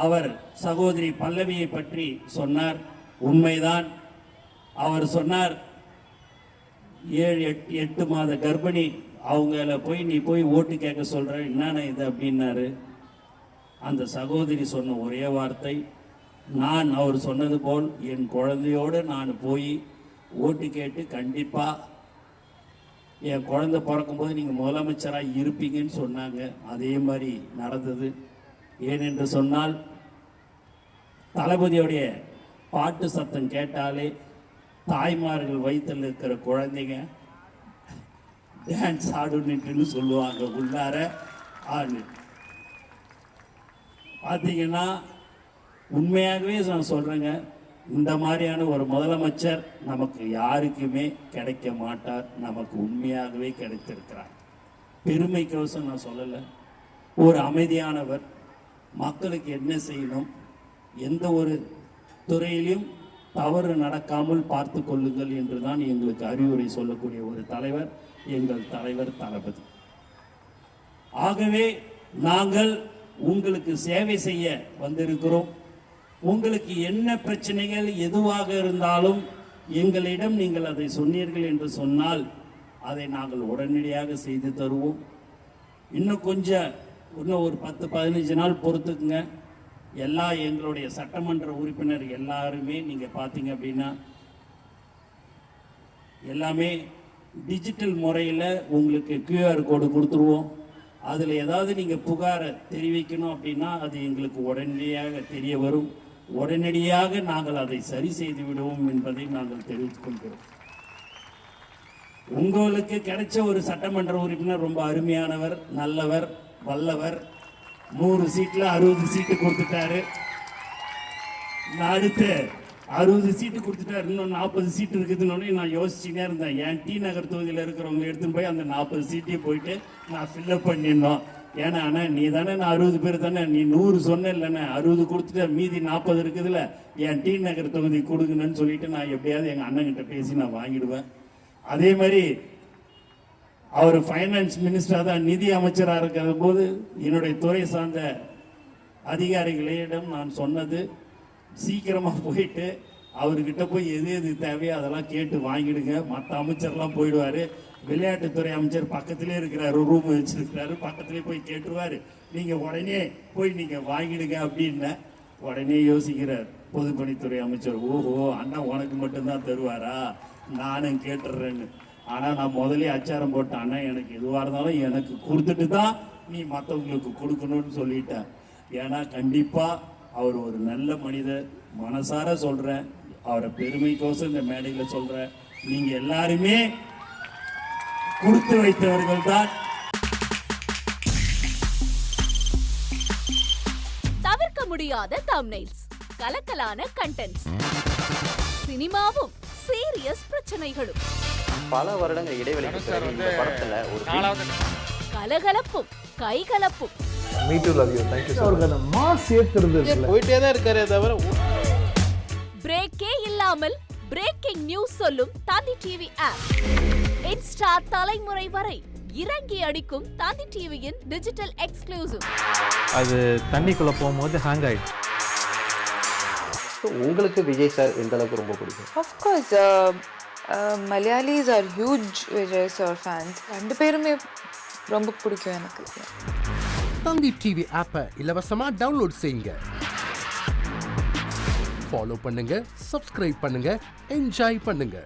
அவர் சகோதரி பல்லவியை பற்றி சொன்னார். உண்மைதான். அவர் சொன்னார் 7-8 மாத கர்ப்பிணி, அவங்கள போய் நீ போய் ஓட்டு கேட்க சொல்ற, என்னென்ன இது அப்படின்னாரு. அந்த சகோதரி சொன்ன ஒரே வார்த்தை, நான் அவர் சொன்னது போல் என் குழந்தையோடு நான் போய் ஓட்டு கேட்டு கண்டிப்பாக என் குழந்தை பிறக்கும்போது நீங்கள் முதலமைச்சராக இருப்பீங்கன்னு சொன்னாங்க. அதே மாதிரி நடந்தது. ஏனென்று சொன்னால் தளபதியோடைய பாட்டு சத்தம் கேட்டாலே தாய்மார்கள் வயிற்றில் இருக்கிற குழந்தைங்க டான்ஸ் ஆடுன்னுட்டுன்னு சொல்லுவாங்க. உள்ளார ஆடு பார்த்தீங்கன்னா உண்மையாகவே நான் சொல்கிறேங்க, இந்த மாதிரியான ஒரு முதலமைச்சர் நமக்கு யாருக்குமே கிடைக்க மாட்டார். நமக்கு உண்மையாகவே கிடைத்திருக்கிறார். பெருமைக்கோசம் நான் சொல்லலை. ஒரு அமைதியானவர், மக்களுக்கு என்ன செய்யணும், எந்த ஒரு துறையிலும் தவறு நடக்காமல் பார்த்து கொள்ளுங்கள் என்று தான் எங்களுக்கு அறிவுரை சொல்லக்கூடிய ஒரு தலைவர் எங்கள் தலைவர் தளபதி. ஆகவே நாங்கள் உங்களுக்கு சேவை செய்ய வந்திருக்கிறோம். உங்களுக்கு என்ன பிரச்சனைகள் எதுவாக இருந்தாலும் எங்களிடம் நீங்கள் அதை சொன்னீர்கள் என்று சொன்னால் அதை நாங்கள் உடனடியாக செய்து தருவோம். இன்னும் ஒரு 10-15 நாள் பொறுத்துக்குங்க. எல்லா எங்களுடைய சட்டமன்ற உறுப்பினர் எல்லாருமே நீங்கள் பார்த்தீங்க அப்படின்னா எல்லாமே டிஜிட்டல் முறையில் உங்களுக்கு QR கோடு கொடுத்துருவோம். அதில் ஏதாவது நீங்கள் புகாரை தெரிவிக்கணும் அப்படின்னா அது எங்களுக்கு உடனடியாக தெரிய வரும். உடனடியாக நாங்கள் அதை சரி செய்து விடுவோம் என்பதை நாங்கள் தெரிவித்துக் கொள்கிறோம். உங்களுக்கு கிடைச்ச ஒரு சட்டமன்ற உறுப்பினர் ரொம்ப அருமையானவர், நல்லவர், வல்லவர். 100 சீட்டில் 60 சீட்டு கொடுத்துட்டாரு. நான் அடுத்து 60 சீட்டு கொடுத்துட்டாரு, இன்னும் 40 சீட்டு இருக்குதுன்னு நான் யோசிச்சுனே இருந்தேன். என் டி நகர் தொகுதியில் இருக்கிறவங்க எடுத்துன்னு போய் அந்த 40 சீட்டையும் போயிட்டு நான் ஃபில்லப் பண்ணிடணும். ஏன்னா அண்ணா நீ தானே, நான் 60 பேர் தானே, நீ 100 சொன்ன இல்லைண்ணே, 60 கொடுத்துட்டு மீதி 40 இருக்குதுல்ல, என் டி நகர் தொகுதி கொடுங்கன்னு சொல்லிட்டு நான் எப்படியாவது எங்கள் அண்ணங்கிட்ட பேசி நான் வாங்கிடுவேன். அதே மாதிரி அவர் ஃபைனான்ஸ் மினிஸ்டராக தான், நிதி அமைச்சராக இருக்கிற போது என்னுடைய துறை சார்ந்த அதிகாரிகளிடம் நான் சொன்னது, சீக்கிரமாக போயிட்டு அவர்கிட்ட போய் எது எது தேவையோ அதெல்லாம் கேட்டு வாங்கிடுங்க. மற்ற அமைச்சர்லாம் போயிடுவார். விளையாட்டுத்துறை அமைச்சர் பக்கத்திலே இருக்கிறாரு, ரூம் வச்சிருக்கிறாரு, பக்கத்திலே போய் கேட்டுருவார். நீங்கள் உடனே போய் நீங்கள் வாங்கிடுங்க அப்படின்ன உடனே யோசிக்கிறார் பொதுப்பணித்துறை அமைச்சர். ஓஹோ, அண்ணா உனக்கு மட்டும்தான் தருவாரா, நானும் கேட்டுடுறேன்னு. ஆனால் நான் முதலே அச்சாரம் போட்டேன், அண்ணா எனக்கு எதுவாக இருந்தாலும் எனக்கு கொடுத்துட்டு தான் நீ மற்றவங்களுக்கு கொடுக்கணும்னு சொல்லிட்டேன். ஏன்னா கண்டிப்பாக அவர் ஒரு நல்ல மனிதர். மனசார சொல்கிறேன், அவரை பெருமைக்கோசம் இந்த மேடையில் சொல்கிறேன். நீங்கள் எல்லாருமே கொடுத்து வைத்தவர்கள் தான். தவிர்க்க முடியாத தம்ப்நெயில்ஸ், கலக்கலான கண்டென்ட்ஸ், சினிமாவும் சீரியஸ் பிரச்சனைகளும், பல வருடங்கள் இடைவெளிக்கு பிறகு இந்த படத்துல ஒரு கலகலப்பும் கைகலப்பும். Me too, love you. Thank you so much. அவருக்கு மாஸ் ஏத்துறது இல்ல, போயிட்டே தான் இருக்காரே தவிர பிரேக்கே இல்லாமல் பிரேக்கிங் நியூஸ் சொல்லும் தந்தி டிவி ஆப். இன்ஸ்டா தலைமுறை வரை இறங்கி அடிக்கும் தந்தி டிவியின் டிஜிட்டல் எக்ஸ்க்ளூசிவ். அது தண்ணிக்குள்ள போகும்போது ஹேங் ஆயிடுச்சு. உங்களுக்கு விஜய் சார் எந்த அளவுக்கு ரொம்ப பிடிக்கும்? Of course, Malayalis are huge Vijay sir fans. ரெண்டு பேருமே ரொம்ப பிடிக்கும் எனக்கு. தந்தி டிவி ஆப்பை இலவசமா டவுன்லோட் செய்யுங்க. ஃபாலோ பண்ணுங்க, சப்ஸ்கிரைப் பண்ணுங்க, என்ஜாய் பண்ணுங்க.